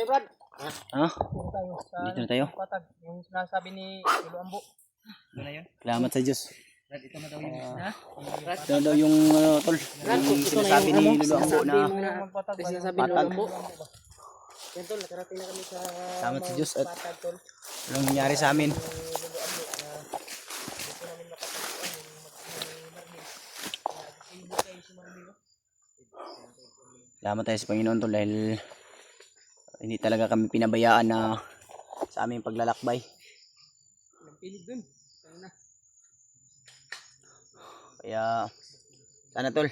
tayo, Brad. Ha? Dito tayo sa Dito na tayo? Patag. Yung sinasabi ni Lolo Ambo. Ano na yun? Salamat sa Diyos. Brad, ito na daw yung isda. Ito na daw yung tol. Yung sinasabi ni Lolo Ambo na Sinasabi ni Lolo patag. Ambo. Yan, tol. Nakarating na kami sa Salamat sa Diyos at Patag, tol. walang nangyari sa amin. Lolo Ambo na dito namin nakatagpuan yung Marbil. Silbo kayo si Marbil. Salamat tayo sa Panginoon tol dahil hindi talaga kami pinabayaan na sa aming paglalakbay. Walang pilig dun. Sana. Kaya sana tol,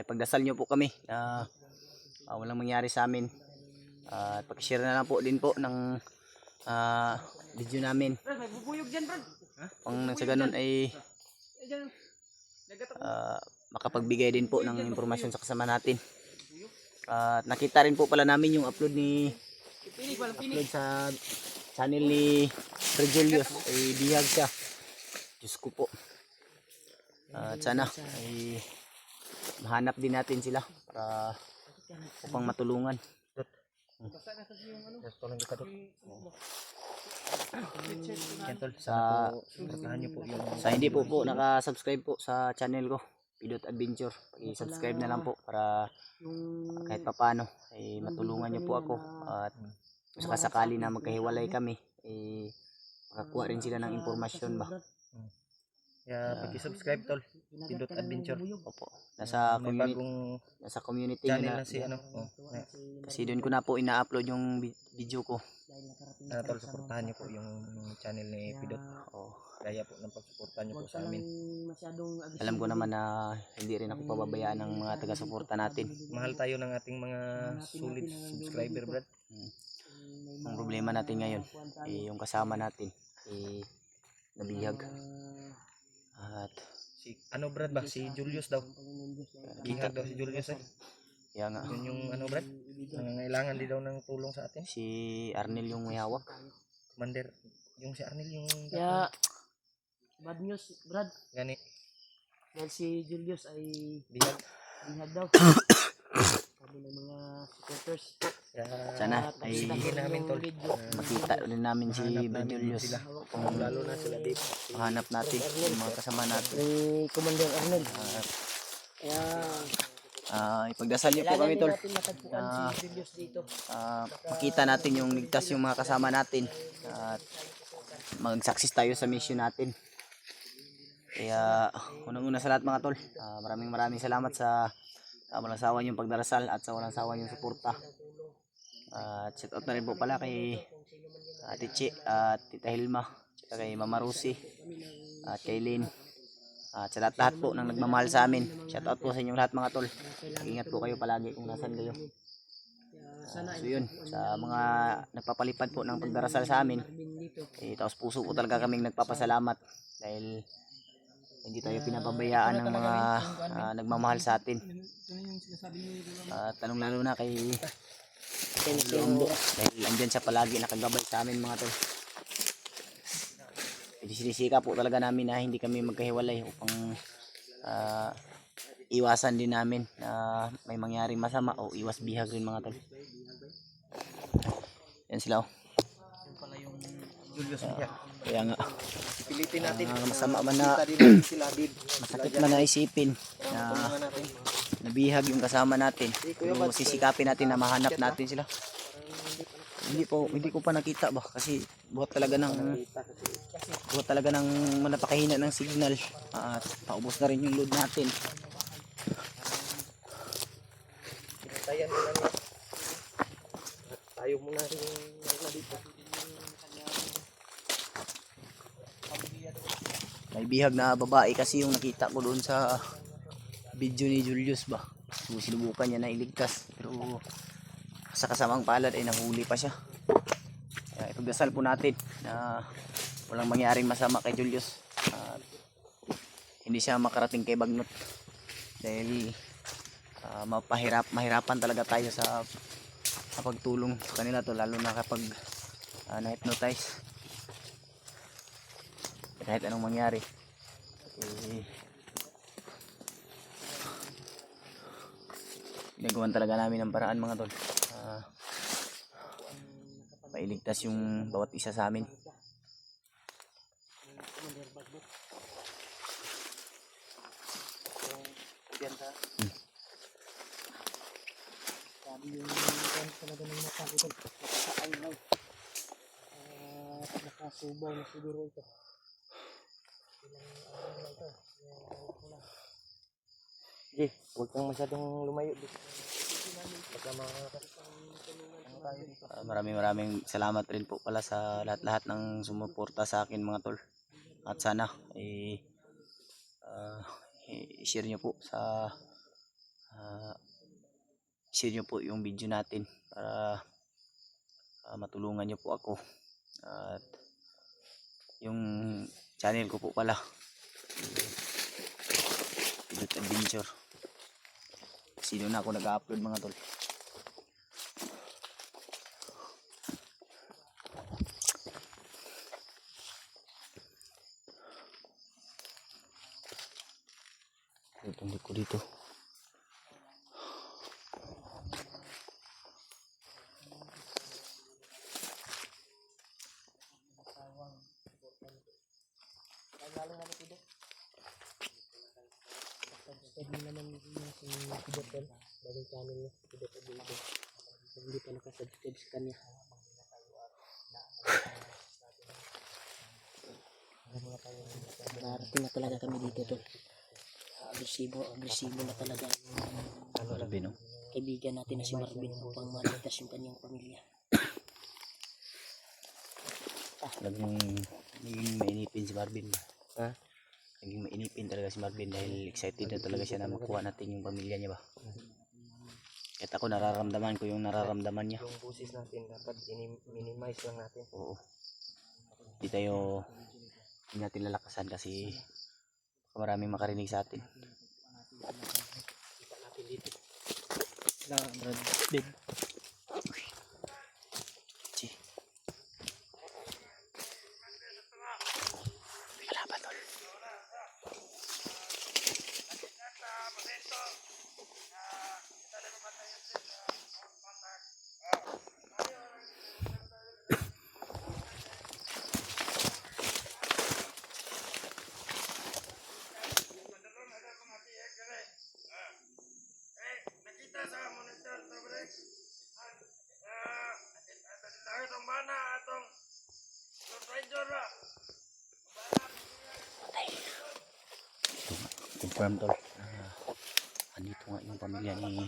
ipagdasal nyo po kami na walang mangyari sa amin. At pag-share na lang po din po ng video namin. Brad, may bubuyog dyan, Brad. Pang sa ganun ay makapagbigay din po ng impormasyon sa kasama natin. At nakita rin po pala namin yung upload sa channel ni Regelius ay bihag siya. Diyos ko po. At sana ay mahanap din natin sila para upang matulungan. Sa hindi po naka-subscribe po sa channel ko, Pidot Adventure, i-subscribe na lang po para kahit papano ay matulungan niyo po ako at kung sakasakali na magkahiwalay kami makakuha rin sila ng impormasyon ba. Kaya pag-subscribe tol, Pidot Adventure. Opo. Nasa May community channel na, na si ano. kasi doon ko na po ina-upload yung video ko. Tol, suportahan niyo po yung channel ni Pidot. Kaya po ng pagsuportahan niyo po sa amin. Alam ko naman na hindi rin ako pababayaan ng mga taga-suporta natin. Mahal tayo ng ating mga solid subscriber, Brad. Ang problema natin ngayon yung kasama natin nabihag. At Si ano Brad ba? Si Julius daw. Bihag daw si Julius eh. kaya nga Yun yung ano Brad? Nangangailangan din daw ng tulong sa atin. si Arnel yung may hawak. Commander, yung si Arnel yung Kaya, bad news, Brad. gani Dahil si Julius ay bihag. bihag daw. Sabi ng mga supporters. Kaya Sana ay sige namin tol. makita rin namin si Hanap Julius sila. kung Lalo na sila dito. mahanap natin yung mga kasama natin. Ni Commander Arnel. Kaya, Ipagdasal niyo po kami tol. natin matagpuan si Julius dito. Makita natin yung ligtas yung mga kasama natin at mag-success tayo sa mission natin. Kaya unang-una sa lahat mga tol, maraming salamat sa walang sawa yung pagdarasal at sa walang sawa yung suporta. At shout out na rin po pala kay Ate Chi at Tita Hilma at kay Mama Rosie at kay Lynn at sa lahat po ng nagmamahal sa amin. Shout out po sa inyong lahat mga tol. Ingat po kayo palagi kung nasan kayo. So yun, sa mga nagpapalipad po ng pagdarasal sa amin, taos puso po talaga kaming nagpapasalamat dahil hindi tayo pinapabayaan ng mga nagmamahal sa atin. At tanong lalo na kay Lombo dahil andyan siya palagi nakagabay sa amin mga tol. Sinisika po talaga namin na hindi kami magkahiwalay upang iwasan din namin na may mangyaring masama o iwas bihag rin mga tol. Yan sila Julius bihag. kaya nga Pilitin natin. masama man na Sila did. masakit man na isipin na natin. nabihag yung kasama natin, pero sisikapin natin na mahanap natin sila. Hindi ko pa nakita ba kasi buhat talaga ng napakahina ng signal at paubos na rin yung load natin. Tayan mo lang yan. Tayo muna rin dito. May bihag na babae kasi yung nakita ko doon sa video ni Julius ba. So, sinubukan niya na iligtas pero sa kasamang palad ay nahuli pa siya. Kaya ipagdasal po natin na walang mangyaring masama kay Julius at hindi siya makarating kay Bagnot dahil mahirapan talaga tayo sa pagtulong sa kanila to, lalo na kapag na-hypnotize. Kahit anong mangyari ginagawan talaga namin ng paraan mga tol. iligtas yung bawat isa sa amin. Commander Bagbo. Sabi yung talaga ng mata ko tol. Nakasaan na. Nakasubaw na siguro ito. Sige, huwag kang masyadong lumayo. Maraming salamat rin po pala sa lahat-lahat ng sumuporta sa akin mga tol. At sana i-share nyo po share nyo po yung video natin para matulungan nyo po ako. At yung channel ko po pala, Pidot Adventure. Sino na ako nag-upload mga tol. Itong ko dito. Lalo na ito. Subscribe mo naman si Pidot tol. Bagong channel niya, Pidot Adventure. Kung hindi pa nakasubscribe sa kanya. Narating na talaga kami dito tol. Agresibo na talaga Marvin, no? kaibigan natin na si Marvin upang maligtas yung kanyang pamilya. Naging mainipin si Marvin. Ha? Naging mainipin talaga si Marvin dahil excited na talaga siya na makuha natin yung pamilya niya ba. Kahit ako nararamdaman ko yung nararamdaman niya. Yung busis natin dapat minimize lang natin. Oo. Hindi natin lalakasan kasi maraming makarinig sa atin. Kita natin dito. Brad Big. Wala ba tol? Confirm tol. Andito nga yung pamilya ni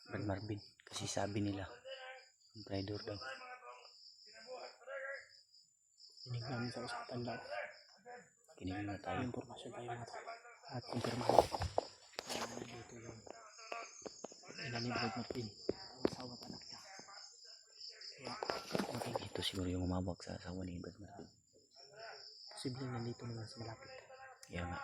Brad Marvin kasi sabi nila yung traitor daw. Kinig namin sa usapan daw. Kinig na tayo. Impormasyon tayo mga tol. At kumpirmahan. Dito yung ina ni Brad Marvin. Ang asawa at anak niya. Kaya Ito siguro yung umabak sa asawa ni Brad Marvin. posibleng nandito naman sa malapit. Kaya nga.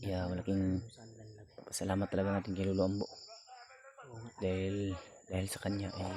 Kaya malaking pasalamat talaga natin kay Lolo Ambo. Dahil sa kanya ay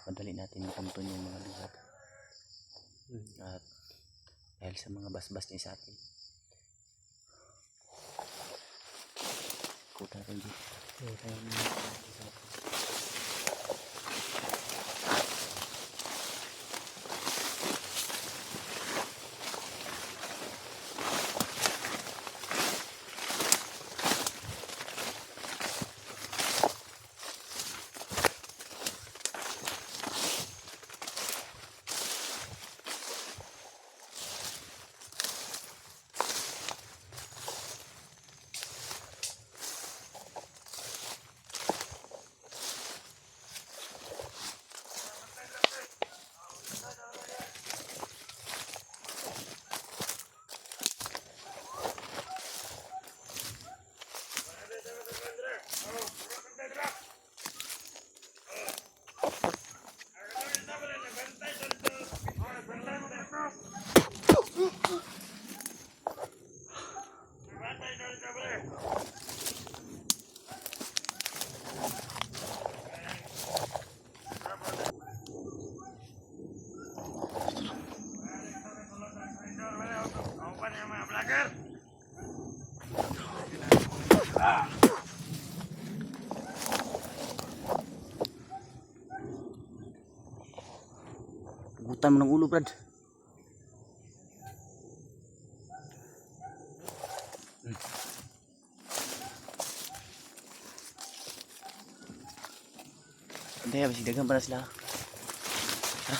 madali natin makumpon yung mga lugar. At dahil sa mga basbas niya sa atin. Kuta tayo dito. Buhatan mo ng ulo, Brad. Hindi, masih dagang para sila. Tara.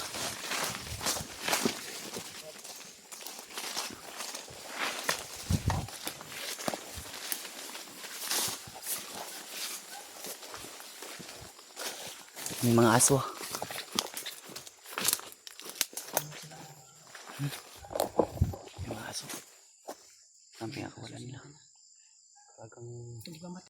May mga aso.